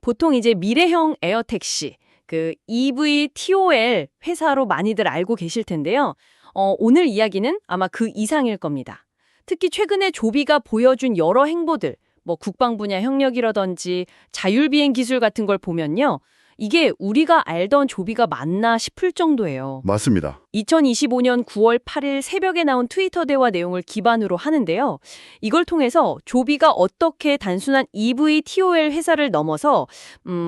보통 이제 미래형 에어택시, 그 EVTOL 회사로 많이들 알고 계실 텐데요. 오늘 이야기는 아마 그 이상일 겁니다. 특히 최근에 조비가 보여준 여러 행보들, 뭐 국방 분야 협력이라든지 자율비행 기술 같은 걸 보면요. 이게 우리가 알던 조비가 맞나 싶을 정도예요. 맞습니다. 2025년 9월 8일 새벽에 나온 트위터 대화 내용을 기반으로 하는데요. 이걸 통해서 조비가 어떻게 단순한 EVTOL 회사를 넘어서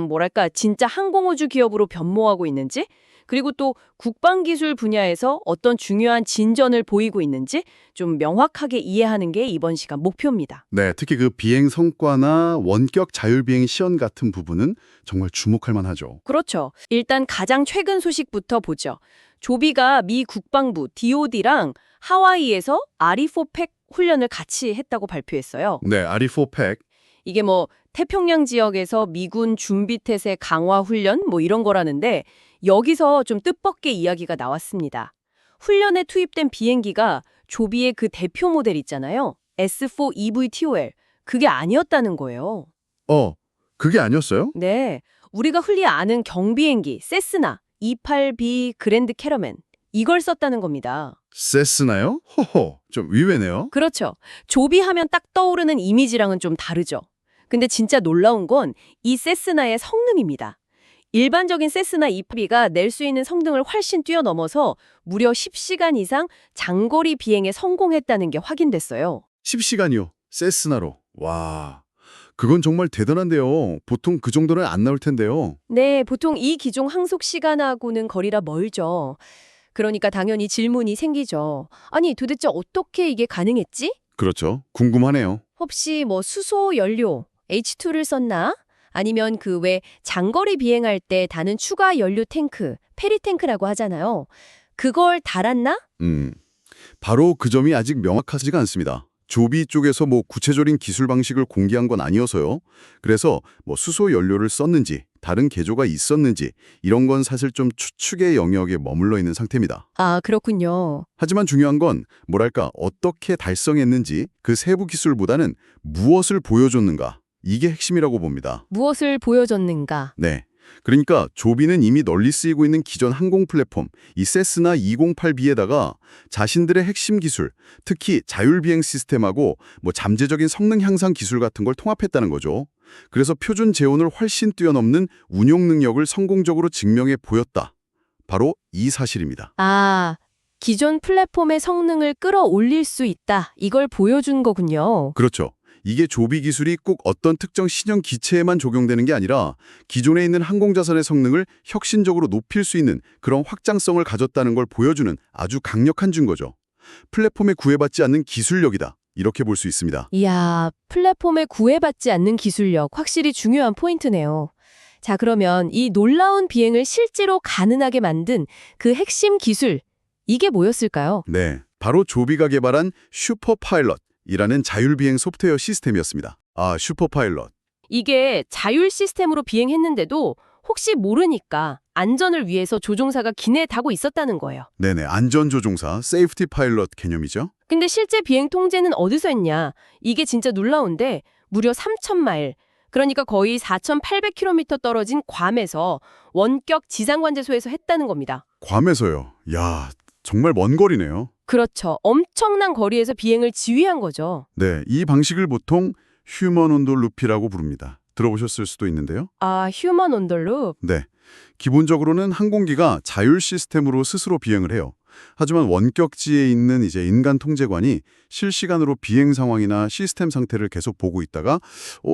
뭐랄까 진짜 항공우주 기업으로 변모하고 있는지, 그리고 또 국방기술 분야에서 어떤 중요한 진전을 보이고 있는지 좀 명확하게 이해하는 게 이번 시간 목표입니다. 네, 특히 그 비행 성과나 원격 자율비행 시연 같은 부분은 정말 주목할 만하죠. 그렇죠. 일단 가장 최근 소식부터 보죠. 조비가 미 국방부 DOD랑 하와이에서 아리포팩 훈련을 같이 했다고 발표했어요. 네, 아리4팩. 이게 뭐 태평양 지역에서 미군 준비태세 강화 훈련 뭐 이런 거라는데 여기서 좀 뜻밖의 이야기가 나왔습니다. 훈련에 투입된 비행기가 조비의 그 대표 모델 있잖아요. S4 EVTOL. 그게 아니었다는 거예요. 그게 아니었어요? 네, 우리가 흔히 아는 경비행기 세스나 28B 그랜드 캐러맨 이걸 썼다는 겁니다. 세스나요? 호호, 좀 의외네요. 그렇죠. 조비하면 딱 떠오르는 이미지랑은 좀 다르죠. 근데 진짜 놀라운 건 이 세스나의 성능입니다. 일반적인 세스나 28B가 낼 수 있는 성능을 훨씬 뛰어넘어서 무려 10시간 이상 장거리 비행에 성공했다는 게 확인됐어요. 10시간이요. 세스나로. 와, 그건 정말 대단한데요. 보통 그 정도는 안 나올 텐데요. 네, 보통 이 기종 항속 시간하고는 거리가 멀죠. 그러니까 당연히 질문이 생기죠. 아니, 도대체 어떻게 이게 가능했지? 그렇죠. 궁금하네요. 혹시 뭐 수소 연료, H2를 썼나? 아니면 그 외 장거리 비행할 때 다는 추가 연료 탱크, 페리 탱크라고 하잖아요. 그걸 달았나? 바로 그 점이 아직 명확하지가 않습니다. 조비 쪽에서 뭐 구체적인 기술 방식을 공개한 건 아니어서요. 그래서 뭐 수소 연료를 썼는지, 다른 개조가 있었는지 이런 건 사실 좀 추측의 영역에 머물러 있는 상태입니다. 아, 그렇군요. 하지만 중요한 건 뭐랄까 어떻게 달성했는지 그 세부 기술보다는 무엇을 보여줬는가 이게 핵심이라고 봅니다. 무엇을 보여줬는가? 네. 그러니까 조비는 이미 널리 쓰이고 있는 기존 항공 플랫폼 이 세스나 208B에다가 자신들의 핵심 기술, 특히 자율비행 시스템하고 뭐 잠재적인 성능 향상 기술 같은 걸 통합했다는 거죠. 그래서 표준 제온을 훨씬 뛰어넘는 운용 능력을 성공적으로 증명해 보였다. 바로 이 사실입니다. 아, 기존 플랫폼의 성능을 끌어올릴 수 있다. 이걸 보여준 거군요. 그렇죠. 이게 조비 기술이 꼭 어떤 특정 신형 기체에만 적용되는 게 아니라 기존에 있는 항공자산의 성능을 혁신적으로 높일 수 있는 그런 확장성을 가졌다는 걸 보여주는 아주 강력한 증거죠. 플랫폼에 구애받지 않는 기술력이다. 이렇게 볼 수 있습니다. 이야, 플랫폼에 구애받지 않는 기술력 확실히 중요한 포인트네요. 자, 그러면 이 놀라운 비행을 실제로 가능하게 만든 그 핵심 기술, 이게 뭐였을까요? 네, 바로 조비가 개발한 슈퍼파일럿이라는 자율비행 소프트웨어 시스템이었습니다. 아, 슈퍼파일럿. 이게 자율 시스템으로 비행했는데도 혹시 모르니까 안전을 위해서 조종사가 기내에 타고 있었다는 거예요. 네네, 안전조종사, 세이프티 파일럿 개념이죠. 근데 실제 비행 통제는 어디서 했냐? 이게 진짜 놀라운데 무려 3,000마일, 그러니까 거의 4,800km 떨어진 괌에서 원격 지상관제소에서 했다는 겁니다. 괌에서요. 야, 정말 먼 거리네요. 그렇죠. 엄청난 거리에서 비행을 지휘한 거죠. 네, 이 방식을 보통 휴먼 온도 루피라고 부릅니다. 들어보셨을 수도 있는데요. 아, 휴먼 온더룹. 네, 기본적으로는 항공기가 자율 시스템으로 스스로 비행을 해요. 하지만 원격지에 있는 이제 인간 통제관이 실시간으로 비행 상황이나 시스템 상태를 계속 보고 있다가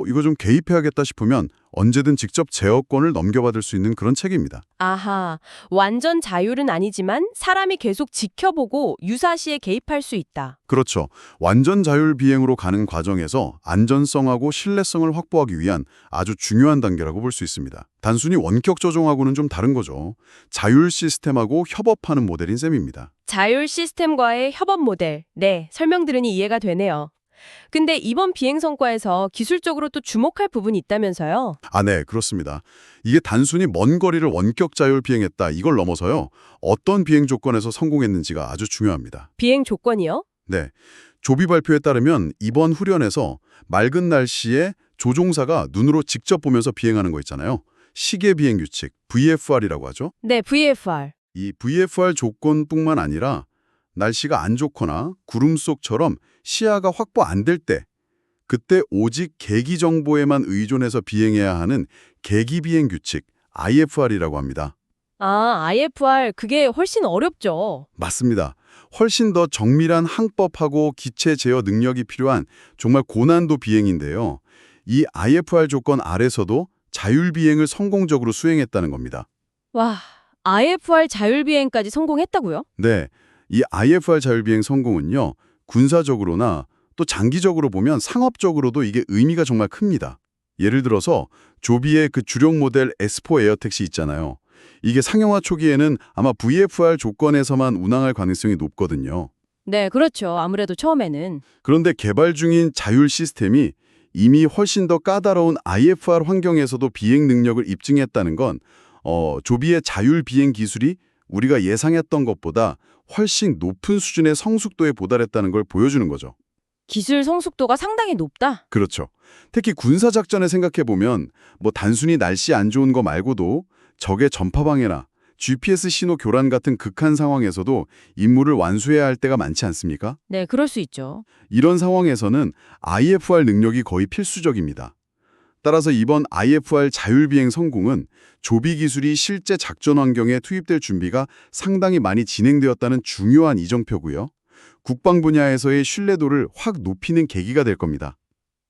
이거 좀 개입해야겠다 싶으면 언제든 직접 제어권을 넘겨받을 수 있는 그런 체계입니다. 아하, 완전 자율은 아니지만 사람이 계속 지켜보고 유사시에 개입할 수 있다. 그렇죠. 완전 자율 비행으로 가는 과정에서 안전성하고 신뢰성을 확보하기 위한 아주 중요한 단계라고 볼 수 있습니다. 단순히 원격 조종하고는 좀 다른 거죠. 자율 시스템하고 협업하는 모델인 셈입니다. 자율 시스템과의 협업 모델. 네, 설명 들으니 이해가 되네요. 근데 이번 비행 성과에서 기술적으로 또 주목할 부분이 있다면서요? 아, 네, 그렇습니다. 이게 단순히 먼 거리를 원격 자율 비행했다 이걸 넘어서요. 어떤 비행 조건에서 성공했는지가 아주 중요합니다. 비행 조건이요? 네, 조비 발표에 따르면 이번 훈련에서 맑은 날씨에 조종사가 눈으로 직접 보면서 비행하는 거 있잖아요. 시계 비행 규칙, VFR이라고 하죠. 네, VFR. 이 VFR 조건뿐만 아니라 날씨가 안 좋거나 구름 속처럼 시야가 확보 안 될 때, 그때 오직 계기 정보에만 의존해서 비행해야 하는 계기 비행 규칙, IFR이라고 합니다. 아, IFR, 그게 훨씬 어렵죠. 맞습니다. 훨씬 더 정밀한 항법하고 기체 제어 능력이 필요한 정말 고난도 비행인데요. 이 IFR 조건 아래서도 자율비행을 성공적으로 수행했다는 겁니다. 와, IFR 자율비행까지 성공했다고요? 네, 이 IFR 자율비행 성공은요, 군사적으로나 또 장기적으로 보면 상업적으로도 이게 의미가 정말 큽니다. 예를 들어서 조비의 그 주력 모델 S4 에어택시 있잖아요. 이게 상용화 초기에는 아마 VFR 조건에서만 운항할 가능성이 높거든요. 네, 그렇죠. 아무래도 처음에는. 그런데 개발 중인 자율 시스템이 이미 훨씬 더 까다로운 IFR 환경에서도 비행 능력을 입증했다는 건 조비의 자율 비행 기술이 우리가 예상했던 것보다 훨씬 높은 수준의 성숙도에 도달했다는 걸 보여주는 거죠. 기술 성숙도가 상당히 높다? 그렇죠. 특히 군사작전을 생각해보면 뭐 단순히 날씨 안 좋은 거 말고도 적의 전파방해나 GPS 신호 교란 같은 극한 상황에서도 임무를 완수해야 할 때가 많지 않습니까? 네, 그럴 수 있죠. 이런 상황에서는 IFR 능력이 거의 필수적입니다. 따라서 이번 IFR 자율비행 성공은 조비 기술이 실제 작전 환경에 투입될 준비가 상당히 많이 진행되었다는 중요한 이정표고요. 국방 분야에서의 신뢰도를 확 높이는 계기가 될 겁니다.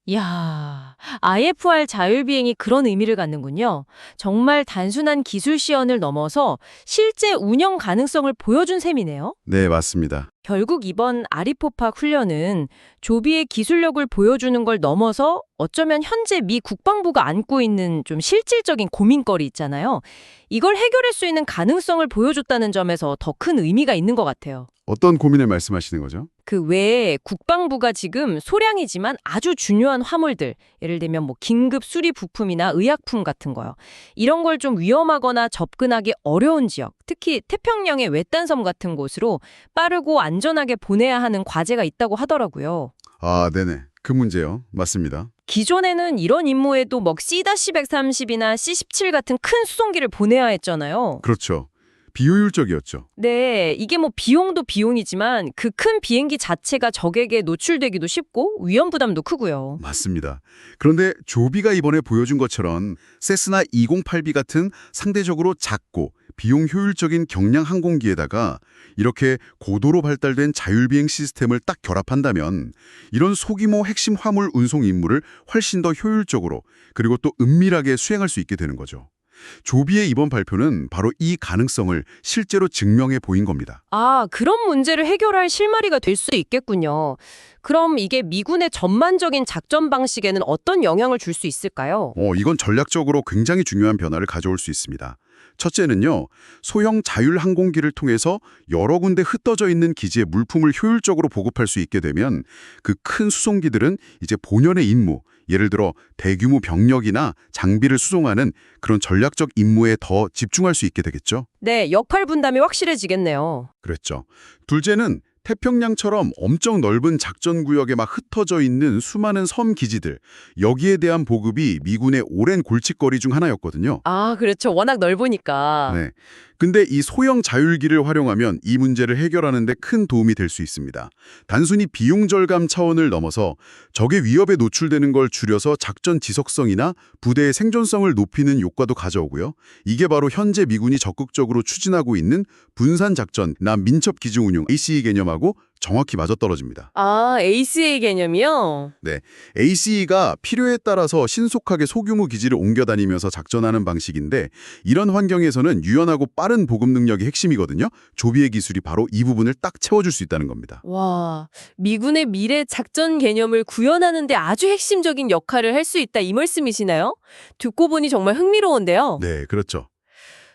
이야, IFR 자율비행이 그런 의미를 갖는군요. 정말 단순한 기술 시연을 넘어서 실제 운영 가능성을 보여준 셈이네요. 네, 맞습니다. 결국 이번 아리포팍 훈련은 조비의 기술력을 보여주는 걸 넘어서 어쩌면 현재 미 국방부가 안고 있는 좀 실질적인 고민거리 있잖아요. 이걸 해결할 수 있는 가능성을 보여줬다는 점에서 더 큰 의미가 있는 것 같아요. 어떤 고민을 말씀하시는 거죠? 그 외에 국방부가 지금 소량이지만 아주 중요한 화물들, 예를 들면 뭐 긴급 수리 부품이나 의약품 같은 거요. 이런 걸 좀 위험하거나 접근하기 어려운 지역, 특히 태평양의 외딴섬 같은 곳으로 빠르고 안전하게 보내야 하는 과제가 있다고 하더라고요. 아, 네네. 그 문제요. 맞습니다. 기존에는 이런 임무에도 뭐 C-130이나 C-17 같은 큰 수송기를 보내야 했잖아요. 그렇죠. 비효율적이었죠. 네, 이게 뭐 비용도 비용이지만 그 큰 비행기 자체가 적에게 노출되기도 쉽고 위험 부담도 크고요. 맞습니다. 그런데 조비가 이번에 보여준 것처럼 세스나 208B 같은 상대적으로 작고 비용 효율적인 경량 항공기에다가 이렇게 고도로 발달된 자율비행 시스템을 딱 결합한다면 이런 소규모 핵심 화물 운송 임무를 훨씬 더 효율적으로 그리고 또 은밀하게 수행할 수 있게 되는 거죠. 조비의 이번 발표는 바로 이 가능성을 실제로 증명해 보인 겁니다. 아, 그런 문제를 해결할 실마리가 될 수 있겠군요. 그럼 이게 미군의 전반적인 작전 방식에는 어떤 영향을 줄 수 있을까요? 이건 전략적으로 굉장히 중요한 변화를 가져올 수 있습니다. 첫째는요, 소형 자율항공기를 통해서 여러 군데 흩어져 있는 기지에 물품을 효율적으로 보급할 수 있게 되면 그 큰 수송기들은 이제 본연의 임무, 예를 들어 대규모 병력이나 장비를 수송하는 그런 전략적 임무에 더 집중할 수 있게 되겠죠. 네, 역할 분담이 확실해지겠네요. 그랬죠. 둘째는 태평양처럼 엄청 넓은 작전 구역에 막 흩어져 있는 수많은 섬 기지들, 여기에 대한 보급이 미군의 오랜 골칫거리 중 하나였거든요. 아, 그렇죠. 워낙 넓으니까. 네. 근데 이 소형 자율기를 활용하면 이 문제를 해결하는 데 큰 도움이 될 수 있습니다. 단순히 비용 절감 차원을 넘어서 적의 위협에 노출되는 걸 줄여서 작전 지속성이나 부대의 생존성을 높이는 효과도 가져오고요. 이게 바로 현재 미군이 적극적으로 추진하고 있는 분산 작전이나 민첩 기지 운용 ACE 개념하고 정확히 맞아떨어집니다. 아, ACA 개념이요? 네, ACE가 필요에 따라서 신속하게 소규모 기지를 옮겨 다니면서 작전하는 방식인데 이런 환경에서는 유연하고 빠른 보급 능력이 핵심이거든요. 조비의 기술이 바로 이 부분을 딱 채워줄 수 있다는 겁니다. 와, 미군의 미래 작전 개념을 구현하는 데 아주 핵심적인 역할을 할 수 있다 이 말씀이시나요? 듣고 보니 정말 흥미로운데요. 네, 그렇죠.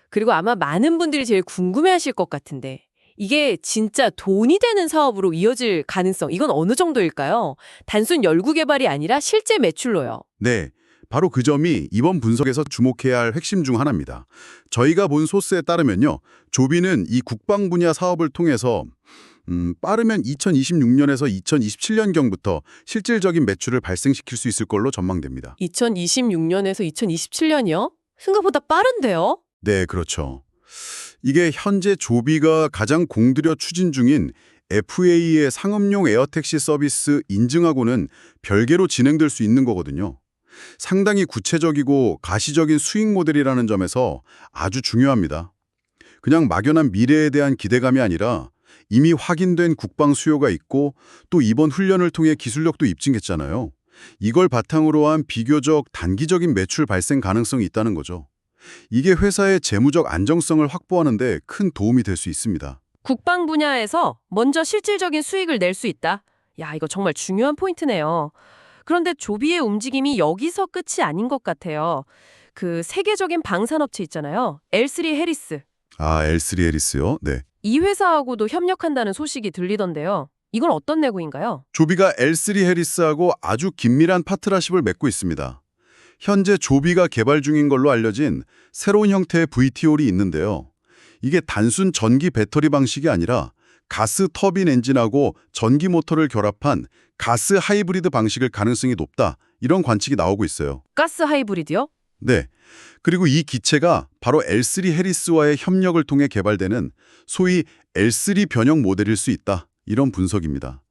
그리고 아마 많은 분들이 제일 궁금해하실 것 같은데 이게 진짜 돈이 되는 사업으로 이어질 가능성, 이건 어느 정도일까요? 단순 연구 개발이 아니라 실제 매출로요. 네, 바로 그 점이 이번 분석에서 주목해야 할 핵심 중 하나입니다. 저희가 본 소스에 따르면요, 조비는 이 국방 분야 사업을 통해서 빠르면 2026년에서 2027년경부터 실질적인 매출을 발생시킬 수 있을 걸로 전망됩니다. 2026년에서 2027년이요? 생각보다 빠른데요? 네, 그렇죠. 이게 현재 조비가 가장 공들여 추진 중인 FAA의 상업용 에어택시 서비스 인증하고는 별개로 진행될 수 있는 거거든요. 상당히 구체적이고 가시적인 수익 모델이라는 점에서 아주 중요합니다. 그냥 막연한 미래에 대한 기대감이 아니라 이미 확인된 국방 수요가 있고 또 이번 훈련을 통해 기술력도 입증했잖아요. 이걸 바탕으로 한 비교적 단기적인 매출 발생 가능성이 있다는 거죠. 이게 회사의 재무적 안정성을 확보하는 데 큰 도움이 될 수 있습니다. 국방 분야에서 먼저 실질적인 수익을 낼 수 있다. 야, 이거 정말 중요한 포인트네요. 그런데 조비의 움직임이 여기서 끝이 아닌 것 같아요. 그 세계적인 방산업체 있잖아요. L3 해리스. 아, L3 해리스요? 네. 이 회사하고도 협력한다는 소식이 들리던데요. 이건 어떤 내용인가요? 조비가 L3 해리스하고 아주 긴밀한 파트너십을 맺고 있습니다. 현재 조비가 개발 중인 걸로 알려진 새로운 형태의 VTOL이 있는데요. 이게 단순 전기 배터리 방식이 아니라 가스 터빈 엔진하고 전기 모터를 결합한 가스 하이브리드 방식일 가능성이 높다. 이런 관측이 나오고 있어요. 가스 하이브리드요? 네. 그리고 이 기체가 바로 L3 해리스와의 협력을 통해 개발되는 소위 L3 변형 모델일 수 있다. 이런 분석입니다.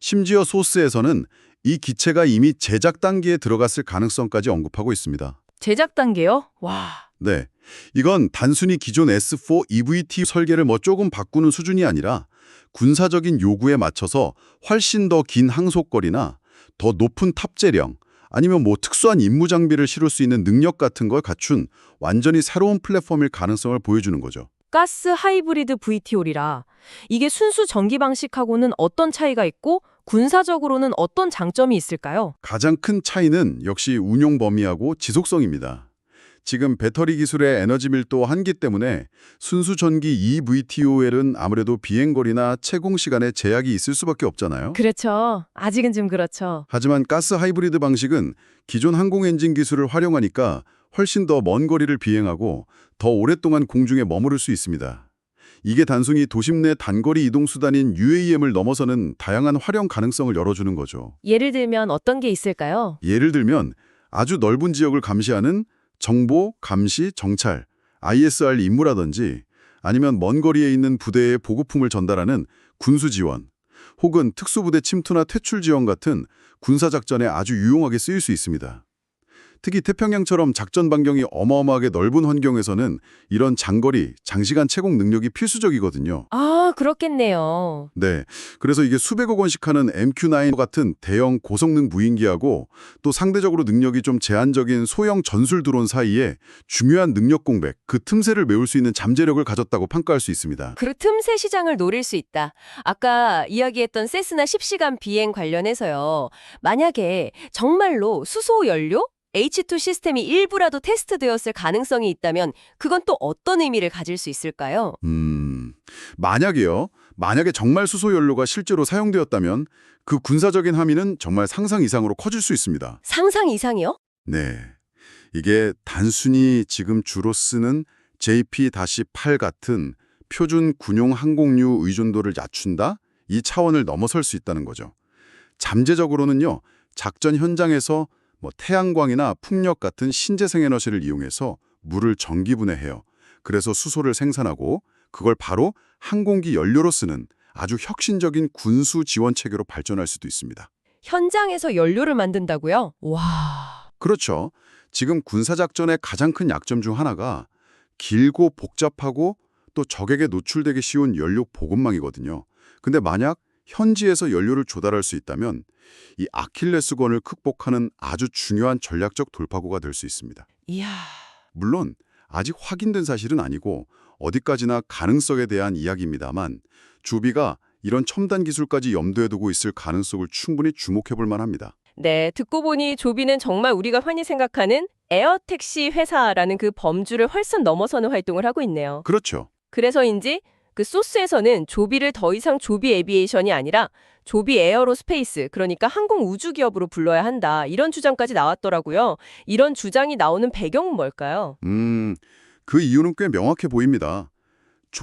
심지어 소스에서는 이 기체가 이미 제작 단계에 들어갔을 가능성까지 언급하고 있습니다. 제작 단계요? 와. 네. 이건 단순히 기존 S4 EVT 설계를 조금 바꾸는 수준이 아니라 군사적인 요구에 맞춰서 훨씬 더 긴 항속거리나 더 높은 탑재량 아니면 특수한 임무 장비를 실을 수 있는 능력 같은 걸 갖춘 완전히 새로운 플랫폼일 가능성을 보여주는 거죠. 가스 하이브리드 VTOL이라 이게 순수 전기 방식하고는 어떤 차이가 있고 군사적으로는 어떤 장점이 있을까요? 가장 큰 차이는 역시 운용 범위하고 지속성입니다. 지금 배터리 기술의 에너지 밀도 한계 때문에 순수 전기 EVTOL은 아무래도 비행거리나 채공 시간에 제약이 있을 수밖에 없잖아요. 그렇죠. 아직은 좀 그렇죠. 하지만 가스 하이브리드 방식은 기존 항공 엔진 기술을 활용하니까 훨씬 더 먼 거리를 비행하고 더 오랫동안 공중에 머무를 수 있습니다. 이게 단순히 도심 내 단거리 이동 수단인 UAM을 넘어서는 다양한 활용 가능성을 열어주는 거죠. 예를 들면 어떤 게 있을까요? 예를 들면 아주 넓은 지역을 감시하는 정보, 감시, 정찰, ISR 임무라든지 아니면 먼 거리에 있는 부대에 보급품을 전달하는 군수 지원, 혹은 특수부대 침투나 퇴출 지원 같은 군사작전에 아주 유용하게 쓰일 수 있습니다. 특히 태평양처럼 작전 반경이 어마어마하게 넓은 환경에서는 이런 장거리, 장시간 채공 능력이 필수적이거든요. 아, 그렇겠네요. 네, 그래서 이게 수백억 원씩 하는 MQ-9 같은 대형 고성능 무인기하고 또 상대적으로 능력이 좀 제한적인 소형 전술 드론 사이에 중요한 능력 공백, 그 틈새를 메울 수 있는 잠재력을 가졌다고 평가할 수 있습니다. 그 틈새 시장을 노릴 수 있다. 아까 이야기했던 세스나 10시간 비행 관련해서요. 만약에 정말로 수소 연료? H2 시스템이 일부라도 테스트되었을 가능성이 있다면 그건 또 어떤 의미를 가질 수 있을까요? 만약에 정말 수소 연료가 실제로 사용되었다면 그 군사적인 함의는 정말 상상 이상으로 커질 수 있습니다. 상상 이상이요? 네, 이게 단순히 지금 주로 쓰는 JP-8 같은 표준 군용 항공유 의존도를 낮춘다? 이 차원을 넘어설 수 있다는 거죠. 잠재적으로는요, 작전 현장에서 태양광이나 풍력 같은 신재생 에너지를 이용해서 물을 전기분해해요. 그래서 수소를 생산하고 그걸 바로 항공기 연료로 쓰는 아주 혁신적인 군수 지원 체계로 발전할 수도 있습니다. 현장에서 연료를 만든다고요? 와. 그렇죠. 지금 군사작전의 가장 큰 약점 중 하나가 길고 복잡하고 또 적에게 노출되기 쉬운 연료 보급망이거든요. 근데 만약 현지에서 연료를 조달할 수 있다면 이 아킬레스건을 극복하는 아주 중요한 전략적 돌파구가 될 수 있습니다. 이야. 물론 아직 확인된 사실은 아니고 어디까지나 가능성에 대한 이야기입니다만 조비가 이런 첨단 기술까지 염두에 두고 있을 가능성을 충분히 주목해 볼 만합니다. 네, 듣고 보니 조비는 정말 우리가 흔히 생각하는 에어택시 회사라는 그 범주를 훨씬 넘어서는 활동을 하고 있네요. 그렇죠. 그래서인지 그 소스에서는 조비를 더 이상 조비 에비에이션이 아니라 조비 에어로스페이스, 그러니까 항공 우주 기업으로 불러야 한다. 이런 주장까지 나왔더라고요. 이런 주장이 나오는 배경은 뭘까요? 그 이유는 꽤 명확해 보입니다.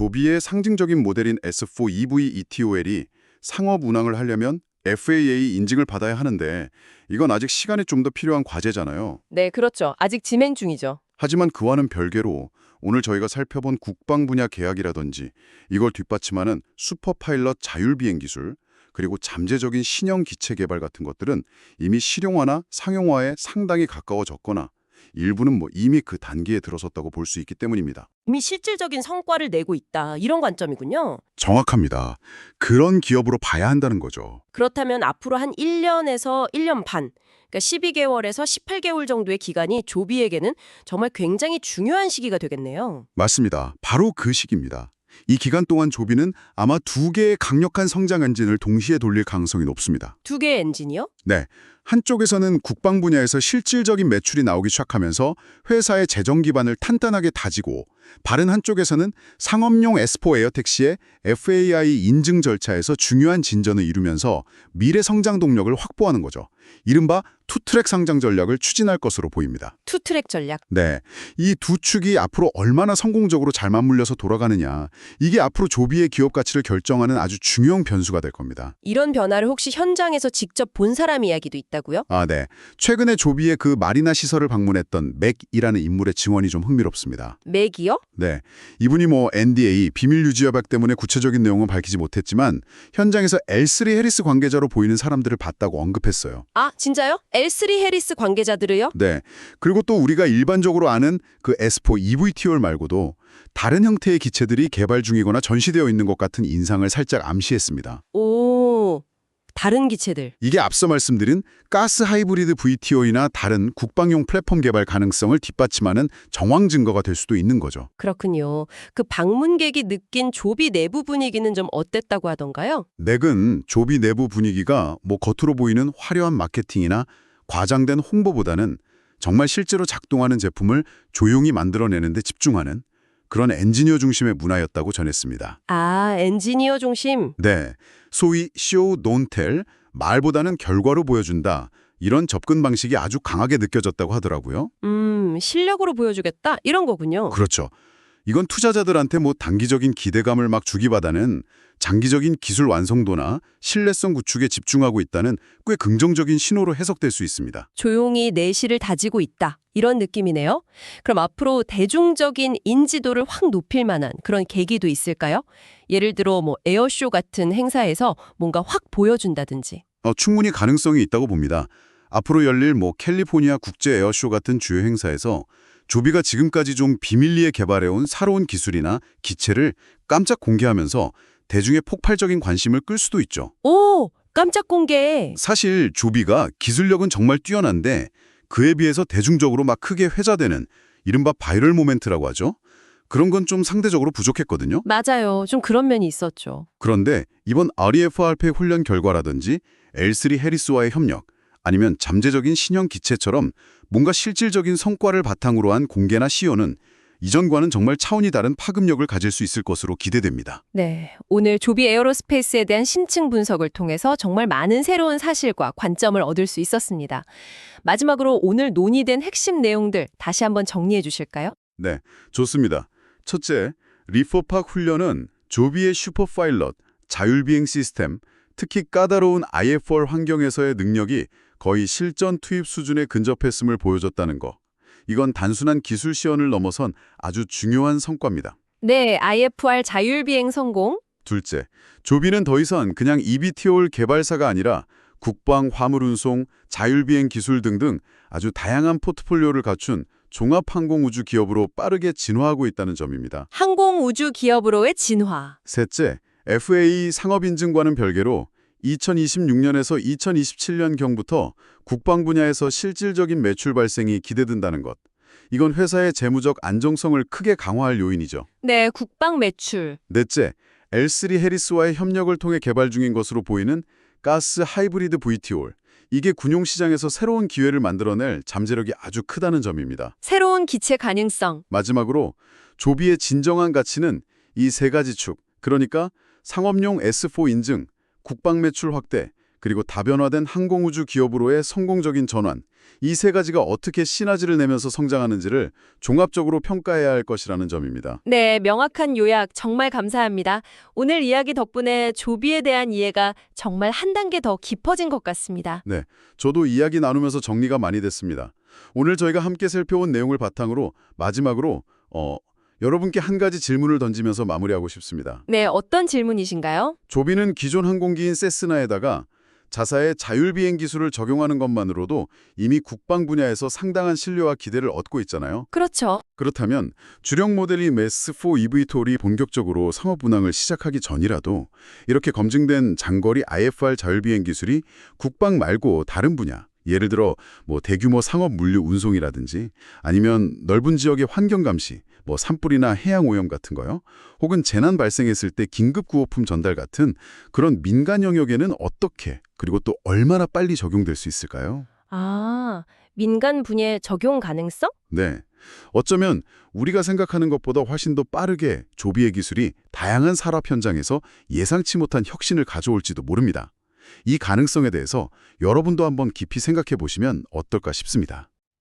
조비의 상징적인 모델인 S4 EV ETOL이 상업 운항을 하려면 FAA 인증을 받아야 하는데 이건 아직 시간이 좀 더 필요한 과제잖아요. 네, 그렇죠. 아직 진행 중이죠. 하지만 그와는 별개로 오늘 저희가 살펴본 국방 분야 계약이라든지 이걸 뒷받침하는 슈퍼파일럿 자율비행 기술, 그리고 잠재적인 신형 기체 개발 같은 것들은 이미 실용화나 상용화에 상당히 가까워졌거나 일부는 이미 그 단계에 들어섰다고 볼 수 있기 때문입니다. 이미 실질적인 성과를 내고 있다. 이런 관점이군요. 정확합니다. 그런 기업으로 봐야 한다는 거죠. 그렇다면 앞으로 한 1년에서 1년 반, 그러니까 12개월에서 18개월 정도의 기간이 조비에게는 정말 굉장히 중요한 시기가 되겠네요. 맞습니다. 바로 그 시기입니다. 이 기간 동안 조비는 아마 2개의 강력한 성장 엔진을 동시에 돌릴 가능성이 높습니다. 2개의 엔진이요? 네, 한쪽에서는 국방 분야에서 실질적인 매출이 나오기 시작하면서 회사의 재정 기반을 탄탄하게 다지고, 다른 한쪽에서는 상업용 S4 에어택시의 FAI 인증 절차에서 중요한 진전을 이루면서 미래 성장 동력을 확보하는 거죠. 이른바 투트랙 상장 전략을 추진할 것으로 보입니다. 투트랙 전략. 네, 이 두 축이 앞으로 얼마나 성공적으로 잘 맞물려서 돌아가느냐, 이게 앞으로 조비의 기업 가치를 결정하는 아주 중요한 변수가 될 겁니다. 이런 변화를 혹시 현장에서 직접 본 사람 이야기도 있다고요? 아, 네. 최근에 조비의 그 마리나 시설을 방문했던 맥이라는 인물의 증언이 좀 흥미롭습니다. 맥이요? 네, 이분이 NDA, 비밀 유지 협약 때문에 구체적인 내용은 밝히지 못했지만 현장에서 L3 해리스 관계자로 보이는 사람들을 봤다고 언급했어요. 아, 진짜요? L3 해리스 관계자들을요? 네, 그리고 또 우리가 일반적으로 아는 그 S4 EVTOL 말고도 다른 형태의 기체들이 개발 중이거나 전시되어 있는 것 같은 인상을 살짝 암시했습니다. 오, 다른 기체들. 이게 앞서 말씀드린 가스 하이브리드 VTO이나 다른 국방용 플랫폼 개발 가능성을 뒷받침하는 정황 증거가 될 수도 있는 거죠. 그렇군요. 그 방문객이 느낀 조비 내부 분위기는 좀 어땠다고 하던가요? 넥은 조비 내부 분위기가 겉으로 보이는 화려한 마케팅이나 과장된 홍보보다는 정말 실제로 작동하는 제품을 조용히 만들어내는 데 집중하는 그런 엔지니어 중심의 문화였다고 전했습니다. 아, 엔지니어 중심. 네, 소위 show don't tell, 말보다는 결과로 보여준다. 이런 접근 방식이 아주 강하게 느껴졌다고 하더라고요. 실력으로 보여주겠다? 이런 거군요. 그렇죠. 이건 투자자들한테 단기적인 기대감을 막 주기보다는 장기적인 기술 완성도나 신뢰성 구축에 집중하고 있다는 꽤 긍정적인 신호로 해석될 수 있습니다. 조용히 내실을 다지고 있다. 이런 느낌이네요. 그럼 앞으로 대중적인 인지도를 확 높일 만한 그런 계기도 있을까요? 예를 들어 에어쇼 같은 행사에서 뭔가 확 보여준다든지. 충분히 가능성이 있다고 봅니다. 앞으로 열릴 캘리포니아 국제 에어쇼 같은 주요 행사에서 조비가 지금까지 좀 비밀리에 개발해온 새로운 기술이나 기체를 깜짝 공개하면서 대중의 폭발적인 관심을 끌 수도 있죠. 오! 깜짝 공개! 사실 조비가 기술력은 정말 뛰어난데 그에 비해서 대중적으로 막 크게 회자되는 이른바 바이럴 모멘트라고 하죠. 그런 건 좀 상대적으로 부족했거든요. 맞아요. 좀 그런 면이 있었죠. 그런데 이번 REFRP 훈련 결과라든지 L3 해리스와의 협력, 아니면 잠재적인 신형 기체처럼 뭔가 실질적인 성과를 바탕으로 한 공개나 시연은 이전과는 정말 차원이 다른 파급력을 가질 수 있을 것으로 기대됩니다. 네, 오늘 조비 에어로스페이스에 대한 심층 분석을 통해서 정말 많은 새로운 사실과 관점을 얻을 수 있었습니다. 마지막으로 오늘 논의된 핵심 내용들 다시 한번 정리해 주실까요? 네, 좋습니다. 첫째, 리포팍 훈련은 조비의 슈퍼파일럿, 자율비행 시스템, 특히 까다로운 IFR 환경에서의 능력이 거의 실전 투입 수준에 근접했음을 보여줬다는 거. 이건 단순한 기술 시연을 넘어선 아주 중요한 성과입니다. 네, IFR 자율비행 성공. 둘째, 조비는 더 이상 그냥 eVTOL 개발사가 아니라 국방, 화물운송, 자율비행 기술 등등 아주 다양한 포트폴리오를 갖춘 종합항공우주 기업으로 빠르게 진화하고 있다는 점입니다. 항공우주 기업으로의 진화. 셋째, FAA 상업인증과는 별개로 2026년에서 2027년경부터 국방 분야에서 실질적인 매출 발생이 기대된다는 것. 이건 회사의 재무적 안정성을 크게 강화할 요인이죠. 네, 국방 매출. 넷째, L3 해리스와의 협력을 통해 개발 중인 것으로 보이는 가스 하이브리드 VTOL. 이게 군용 시장에서 새로운 기회를 만들어낼 잠재력이 아주 크다는 점입니다. 새로운 기체 가능성. 마지막으로 조비의 진정한 가치는 이 세 가지 축, 그러니까 상업용 S4 인증, 국방 매출 확대, 그리고 다변화된 항공우주 기업으로의 성공적인 전환, 이 세 가지가 어떻게 시너지를 내면서 성장하는지를 종합적으로 평가해야 할 것이라는 점입니다. 네, 명확한 요약 정말 감사합니다. 오늘 이야기 덕분에 조비에 대한 이해가 정말 한 단계 더 깊어진 것 같습니다. 네, 저도 이야기 나누면서 정리가 많이 됐습니다. 오늘 저희가 함께 살펴온 내용을 바탕으로 마지막으로 여러분께 한 가지 질문을 던지면서 마무리하고 싶습니다. 네, 어떤 질문이신가요? 조비는 기존 항공기인 세스나에다가 자사의 자율비행 기술을 적용하는 것만으로도 이미 국방 분야에서 상당한 신뢰와 기대를 얻고 있잖아요. 그렇죠. 그렇다면 주력 모델인 MES-4 eVTOL이 본격적으로 상업 운항을 시작하기 전이라도 이렇게 검증된 장거리 IFR 자율비행 기술이 국방 말고 다른 분야, 예를 들어 대규모 상업 물류 운송이라든지 아니면 넓은 지역의 환경 감시, 산불이나 해양 오염 같은 거요. 혹은 재난 발생했을 때 긴급 구호품 전달 같은 그런 민간 영역에는 어떻게 그리고 또 얼마나 빨리 적용될 수 있을까요? 아, 민간 분야의 적용 가능성? 네. 어쩌면 우리가 생각하는 것보다 훨씬 더 빠르게 조비의 기술이 다양한 산업 현장에서 예상치 못한 혁신을 가져올지도 모릅니다. 이 가능성에 대해서 여러분도 한번 깊이 생각해 보시면 어떨까 싶습니다.